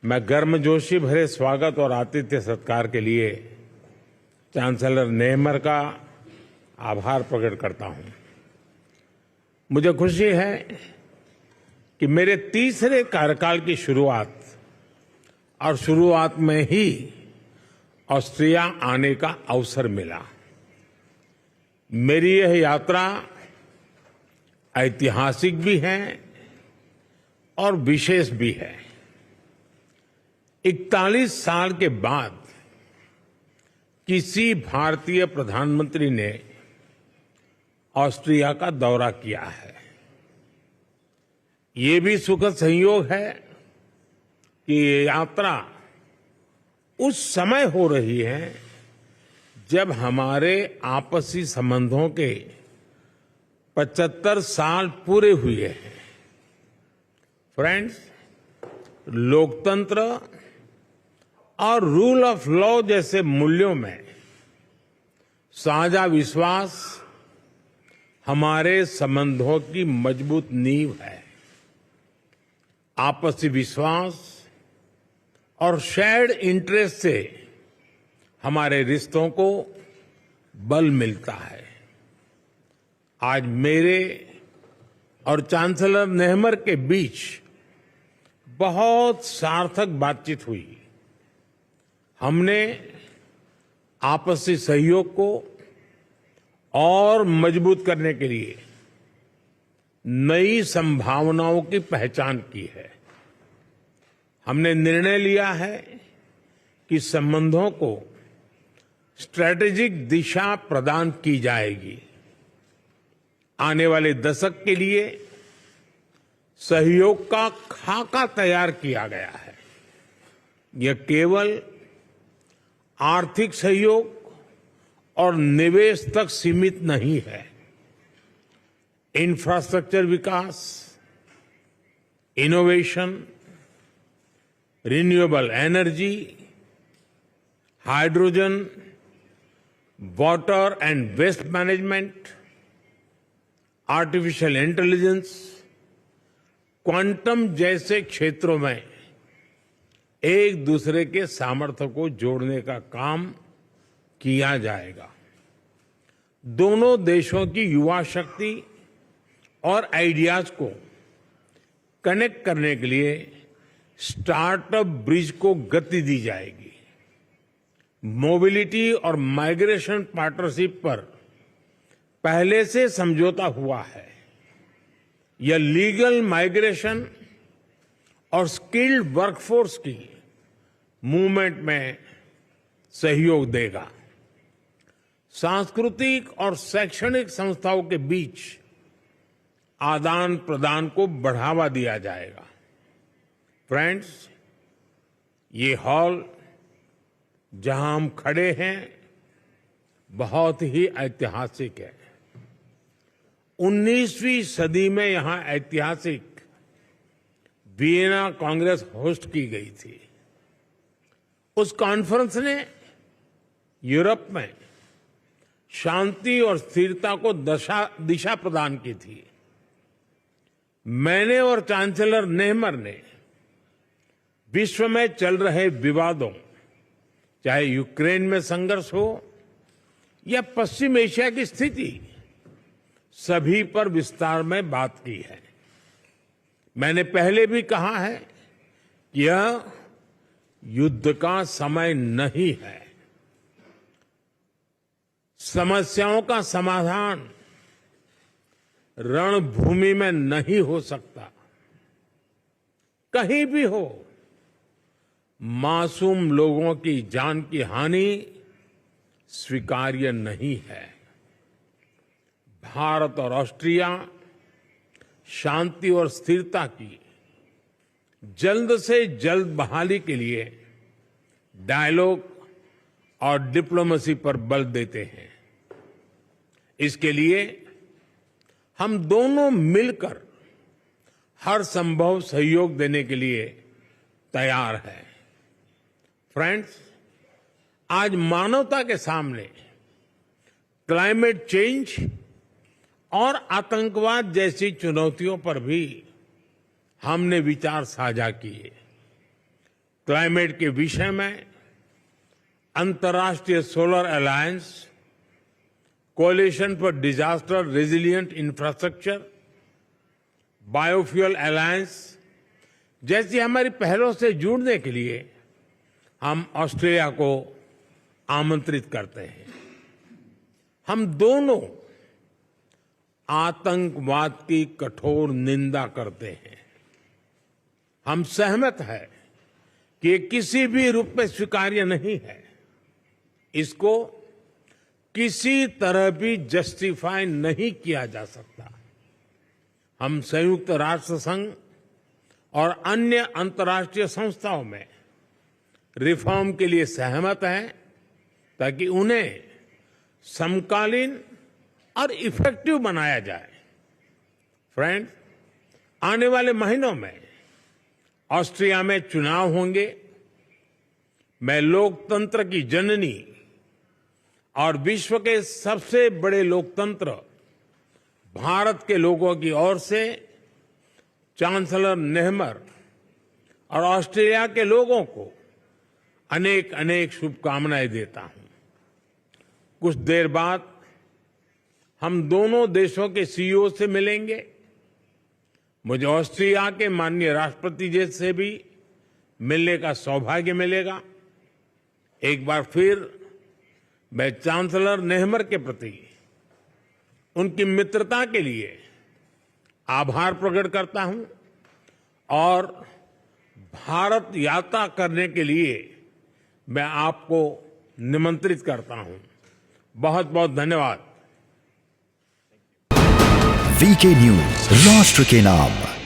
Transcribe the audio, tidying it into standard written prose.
मैं गर्मजोशी भरे स्वागत और आतिथ्य सत्कार के लिए चांसलर नेमर का आभार प्रकट करता हूं। मुझे खुशी है कि मेरे तीसरे कार्यकाल की शुरुआत में ही ऑस्ट्रिया आने का अवसर मिला। मेरी यह यात्रा ऐतिहासिक भी है और विशेष भी है। 41 साल के बाद किसी भारतीय प्रधानमंत्री ने ऑस्ट्रिया का दौरा किया है। ये भी सुखद संयोग है कि ये यात्रा उस समय हो रही है जब हमारे आपसी संबंधों के 75 साल पूरे हुए हैं। फ्रेंड्स, लोकतंत्र और रूल ऑफ लॉ जैसे मूल्यों में साझा विश्वास हमारे संबंधों की मजबूत नींव है। आपसी विश्वास और शेयर्ड इंटरेस्ट से हमारे रिश्तों को बल मिलता है। आज मेरे और चांसलर नेहमर के बीच बहुत सार्थक बातचीत हुई। हमने आपसी सहयोग को और मजबूत करने के लिए नई संभावनाओं की पहचान की है। हमने निर्णय लिया है कि संबंधों को स्ट्रैटेजिक दिशा प्रदान की जाएगी। आने वाले दशक के लिए सहयोग का खाका तैयार किया गया है। यह केवल आर्थिक सहयोग और निवेश तक सीमित नहीं है। इंफ्रास्ट्रक्चर विकास, innovation, renewable energy, hydrogen, water and waste management, artificial intelligence, quantum जैसे क्षेत्रों में एक दूसरे के सामर्थ्य को जोड़ने का काम किया जाएगा। दोनों देशों की युवा शक्ति और आइडियाज को कनेक्ट करने के लिए स्टार्टअप ब्रिज को गति दी जाएगी। मोबिलिटी और माइग्रेशन पार्टनरशिप पर पहले से समझौता हुआ है। यह लीगल माइग्रेशन और स्किल्ड वर्कफोर्स की मूवमेंट में सहयोग देगा। सांस्कृतिक और शैक्षणिक संस्थाओं के बीच आदान प्रदान को बढ़ावा दिया जाएगा। फ्रेंड्स, ये हॉल जहां हम खड़े हैं बहुत ही ऐतिहासिक है। 19वीं सदी में यहां ऐतिहासिक वियना कांग्रेस होस्ट की गई थी। उस कॉन्फ्रेंस ने यूरोप में शांति और स्थिरता को दिशा प्रदान की थी। मैंने और चांसलर नेहमर ने विश्व में चल रहे विवादों, चाहे यूक्रेन में संघर्ष हो या पश्चिम एशिया की स्थिति, सभी पर विस्तार में बात की है। मैंने पहले भी कहा है कि यह युद्ध का समय नहीं है। समस्याओं का समाधान रणभूमि में नहीं हो सकता। कहीं भी हो, मासूम लोगों की जान की हानि स्वीकार्य नहीं है। भारत और ऑस्ट्रिया शांति और स्थिरता की जल्द से जल्द बहाली के लिए डायलॉग और डिप्लोमेसी पर बल देते हैं। इसके लिए हम दोनों मिलकर हर संभव सहयोग देने के लिए तैयार हैं। फ्रेंड्स, आज मानवता के सामने क्लाइमेट चेंज और आतंकवाद जैसी चुनौतियों पर भी हमने विचार साझा किए। क्लाइमेट के विषय में अंतर्राष्ट्रीय solar alliance, coalition for disaster resilient infrastructure, biofuel alliance जैसी हमारी पहलों से जुड़ने के लिए हम ऑस्ट्रेलिया को आमंत्रित करते हैं। हम दोनों आतंकवाद की कठोर निंदा करते हैं। हम सहमत हैं कि ये किसी भी रूप में स्वीकार्य नहीं है। इसको किसी तरह भी जस्टिफाई नहीं किया जा सकता। हम संयुक्त राष्ट्र संघ और अन्य अंतर्राष्ट्रीय संस्थाओं में रिफॉर्म के लिए सहमत हैं ताकि उन्हें समकालीन और इफेक्टिव बनाया जाए। फ्रेंड्स, आने वाले महीनों में ऑस्ट्रिया में चुनाव होंगे। मैं लोकतंत्र की जननी और विश्व के सबसे बड़े लोकतंत्र भारत के लोगों की ओर से चांसलर नेहमर और ऑस्ट्रेलिया के लोगों को अनेक अनेक शुभकामनाएं देता हूं। कुछ देर बाद हम दोनों देशों के सीईओ से मिलेंगे। मुझे ऑस्ट्रिया के माननीय राष्ट्रपति जी से भी मिलने का सौभाग्य मिलेगा। एक बार फिर मैं चांसलर नेहमर के प्रति उनकी मित्रता के लिए आभार प्रकट करता हूं और भारत यात्रा करने के लिए मैं आपको निमंत्रित करता हूं। बहुत बहुत धन्यवाद। वीके न्यूज, राष्ट्र के नाम।